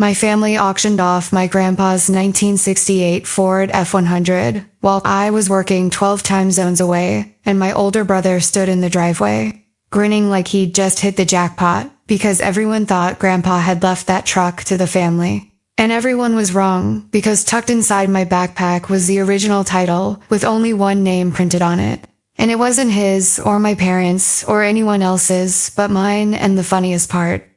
My family auctioned off my grandpa's 1968 Ford F100 while I was working 12 time zones away, and my older brother stood in the driveway, grinning like he'd just hit the jackpot because everyone thought Grandpa had left that truck to the family. And everyone was wrong, because tucked inside my backpack was the original title with only one name printed on it. And it wasn't his or my parents' or anyone else's but mine, and the funniest part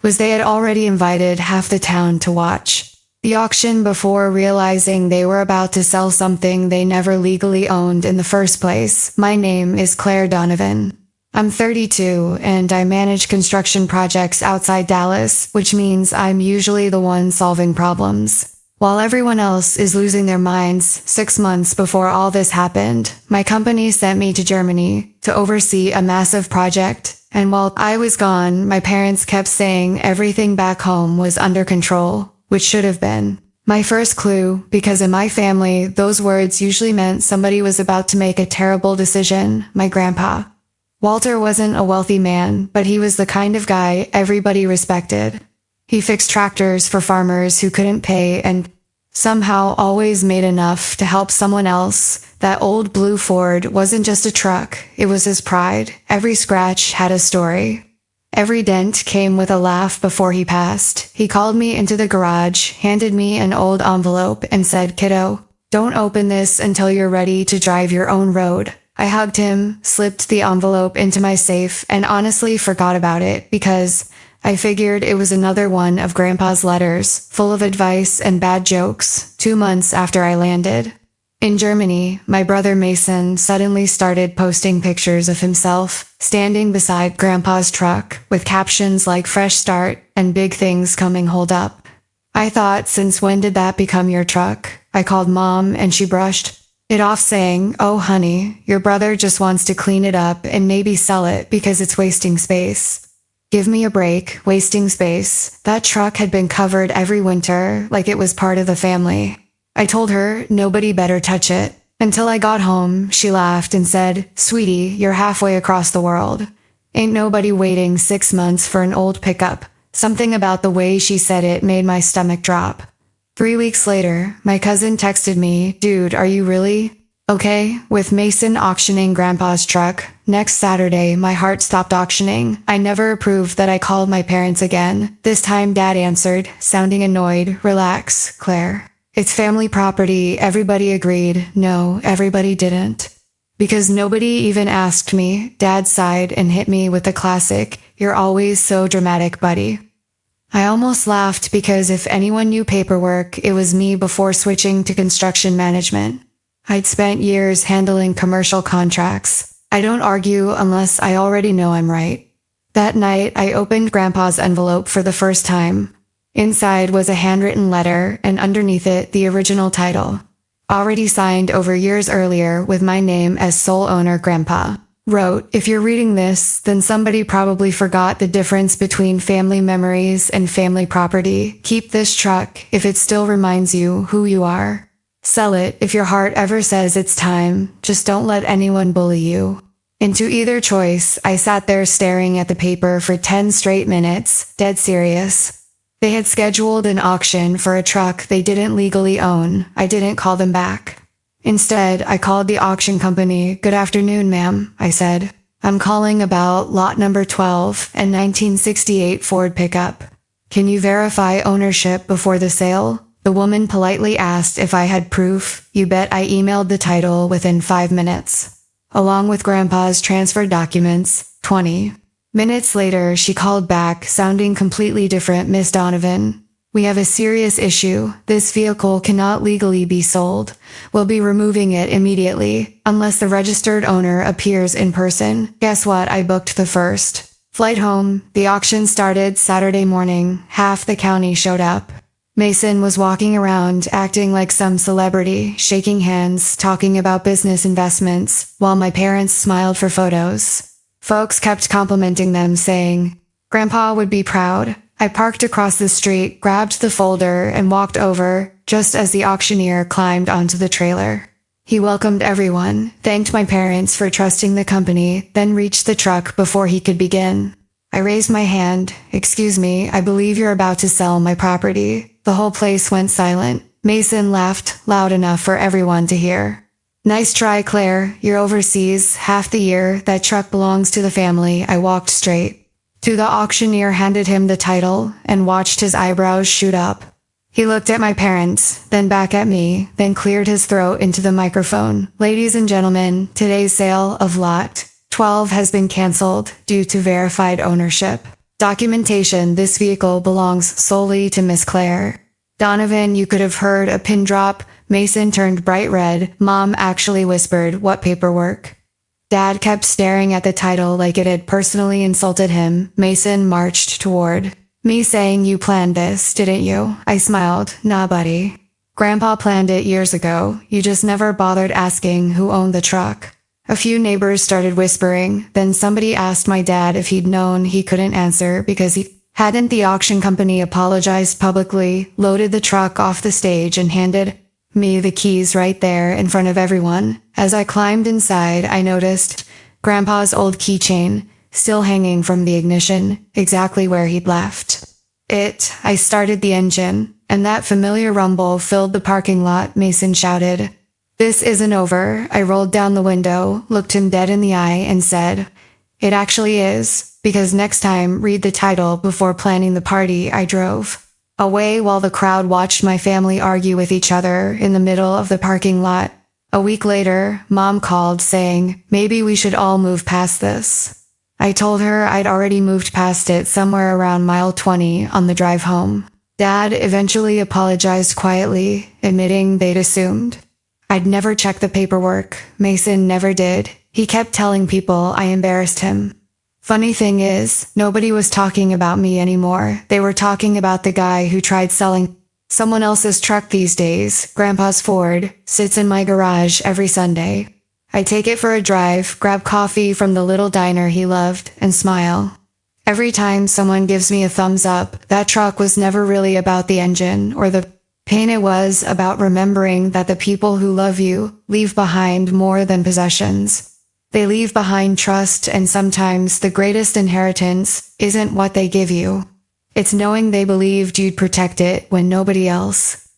was they had already invited half the town to watch the auction before realizing they were about to sell something they never legally owned in the first place. My name is Claire Donovan. I'm 32 and I manage construction projects outside Dallas, which means I'm usually the one solving problems. While everyone else is losing their minds, 6 months before all this happened, my company sent me to Germany to oversee a massive project. And while I was gone, my parents kept saying everything back home was under control, which should have been my first clue, because in my family, those words usually meant somebody was about to make a terrible decision. My grandpa, Walter, wasn't a wealthy man, but he was the kind of guy everybody respected. He fixed tractors for farmers who couldn't pay and somehow always made enough to help someone else. That old blue Ford wasn't just a truck, it was his pride. Every scratch had a story. Every dent came with a laugh before he passed. He called me into the garage, handed me an old envelope, and said, "Kiddo, don't open this until you're ready to drive your own road." I hugged him, slipped the envelope into my safe, and honestly forgot about it because I figured it was another one of Grandpa's letters, full of advice and bad jokes. 2 months after I landed in Germany, my brother Mason suddenly started posting pictures of himself standing beside Grandpa's truck with captions like "fresh start" and "big things coming, hold up." I thought, since when did that become your truck? I called Mom and she brushed it off, saying, "Oh honey, your brother just wants to clean it up and maybe sell it because it's wasting space." Give me a break, wasting space. That truck had been covered every winter like it was part of the family. I told her nobody better touch it. Until I got home, she laughed and said, "Sweetie, you're halfway across the world. Ain't nobody waiting 6 months for an old pickup." Something about the way she said it made my stomach drop. 3 weeks later, my cousin texted me, "Dude, are you really okay with Mason auctioning Grandpa's truck?" Next Saturday, my heart stopped auctioning. I never approved that. I called my parents again. This time Dad answered, sounding annoyed. "Relax, Claire. It's family property." Everybody agreed. No, everybody didn't. Because nobody even asked me. Dad sighed and hit me with the classic, "You're always so dramatic, buddy." I almost laughed because if anyone knew paperwork, it was me before switching to construction management. I'd spent years handling commercial contracts. I don't argue unless I already know I'm right. That night, I opened Grandpa's envelope for the first time. Inside was a handwritten letter, and underneath it, the original title, already signed over years earlier with my name as sole owner. Grandpa wrote, "If you're reading this, then somebody probably forgot the difference between family memories and family property. Keep this truck if it still reminds you who you are. Sell it if your heart ever says it's time. Just don't let anyone bully you." Into either choice, I sat there staring at the paper for 10 straight minutes, dead serious. They had scheduled an auction for a truck they didn't legally own. I didn't call them back. Instead, I called the auction company. "Good afternoon, ma'am," I said. "I'm calling about lot number 12 and 1968 Ford pickup. Can you verify ownership before the sale?" The woman politely asked if I had proof. You bet I emailed the title within 5 minutes, along with Grandpa's transfer documents. 20 minutes later, she called back, sounding completely different. "Miss Donovan, we have a serious issue. This vehicle cannot legally be sold. We'll be removing it immediately, unless the registered owner appears in person." Guess what? I booked the first flight home. The auction started Saturday morning. Half the county showed up. Mason was walking around, acting like some celebrity, shaking hands, talking about business investments, while my parents smiled for photos. Folks kept complimenting them, saying, "Grandpa would be proud." I parked across the street, grabbed the folder, and walked over, just as the auctioneer climbed onto the trailer. He welcomed everyone, thanked my parents for trusting the company, then reached the truck before he could begin. I raised my hand. Excuse me, I believe you're about to sell my property. The whole place went silent. Mason laughed loud enough for everyone to hear. Nice try, Claire. You're overseas half the year. That truck belongs to the family. I walked straight to the auctioneer, handed him the title, and watched his eyebrows shoot up. He looked at my parents, then back at me, then cleared his throat into the microphone. Ladies and gentlemen, today's sale of lot 12 has been canceled due to verified ownership. Documentation: this vehicle belongs solely to Miss Claire. Donovan, you could have heard a pin drop. Mason turned bright red. Mom actually whispered, "What paperwork?" Dad kept staring at the title like it had personally insulted him. Mason marched toward me, saying, "You planned this, didn't you?" I smiled. "Nah, buddy. Grandpa planned it years ago. You just never bothered asking who owned the truck." A few neighbors started whispering. Then somebody asked my dad if he'd known. He couldn't answer because he hadn't. The auction company apologized publicly, loaded the truck off the stage, and handed me the keys right there in front of everyone. As I climbed inside, I noticed Grandpa's old keychain still hanging from the ignition, exactly where he'd left it. I started the engine, and that familiar rumble filled the parking lot. Mason shouted, "This isn't over." I rolled down the window, looked him dead in the eye, and said, "It actually is, because next time, read the title before planning the party." I drove away while the crowd watched my family argue with each other in the middle of the parking lot. A week later, Mom called saying, "Maybe we should all move past this." I told her I'd already moved past it somewhere around mile 20 on the drive home. Dad eventually apologized quietly, admitting they'd assumed I'd never checked the paperwork. Mason never did. He kept telling people I embarrassed him. Funny thing is, nobody was talking about me anymore. They were talking about the guy who tried selling someone else's truck these days. Grandpa's Ford sits in my garage every Sunday. I take it for a drive, grab coffee from the little diner he loved, and smile. Every time someone gives me a thumbs up, that truck was never really about the engine or the pain. It was about remembering that the people who love you leave behind more than possessions. They leave behind trust, and sometimes the greatest inheritance isn't what they give you. It's knowing they believed you'd protect it when nobody else